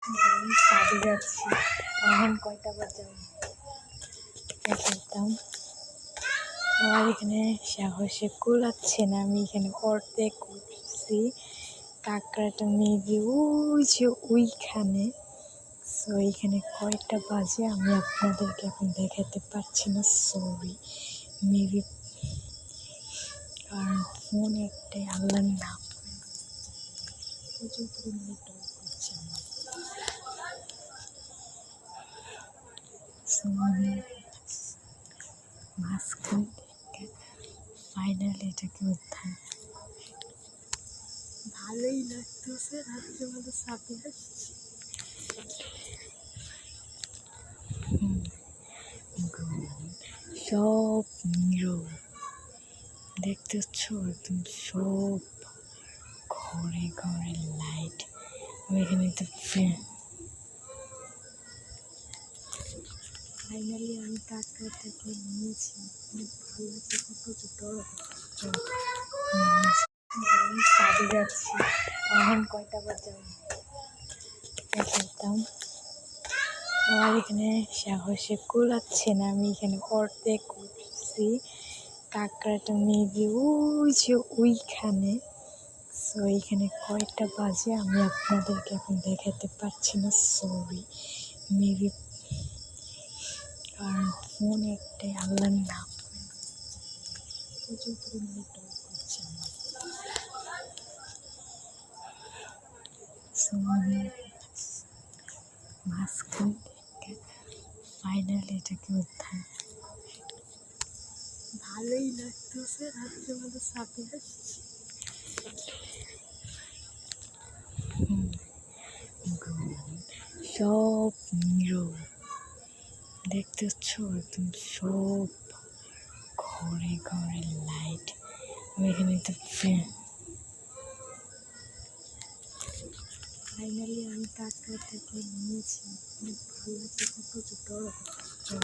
আমি কাজে যাচ্ছি। এখন কয়টা বাজে খেলতাম। আমার এখানে সাহসে কুলাচ্ছে না, আমি এখানে অর্ধেক উঠছি। কাঁকড়াটা মেবি ওই যে ওইখানে। সো এইখানে কয়টা বাজে আমি আপনাদেরকে এখন দেখাতে পারছি না, সরি। মেবি কারণ ফোন একটাই, আল্লাহর নাম প্রচুর পরিমাণে টক করছে আমার। মাঝখান থেকে ফাইনালি এটাকে উদ্ধার। ভালোই লাগতেছে, রাত্রেবেলা সাথে আসছি। সব নীরব, দেখতেছ একদম সব ঘরে ঘরে লাইট। আমি এখানে তো ফাইনালি আমি কাঁকড়াটাকে নিয়েছি। অনেক ভালো লাগছে, প্রচুর ডর হচ্ছে। আমি কাজে যাচ্ছি। এখন কয়টা বাজে খেলতাম। আমার এখানে সাহসে কুলাচ্ছে না, আমি এখানে অর্ধেক উঠছি। কাঁকড়াটা মেবি ওই যে ওইখানে। সো এইখানে কয়টা বাজে আমি আপনাদেরকে এখন দেখাতে পারছি না, সরি। মেবি কারণ ফোন একটাই, আল্লাহর নাম প্রচুর পরিমাণে টক করছে আমার। মাঝখান থেকে ফাইনালি এটাকে উদ্ধার। ভালোই লাগতেছে, রাত্রেবেলা সাথে আসছি। সব নীরব, দেখতেছ একদম সব ঘরে ঘরে লাইট। আমি এখানে তো ফাইনালি আমি কাঁকড়াটাকে নিয়েছি। অনেক ভালো লাগছে, প্রচুর ডর হচ্ছে।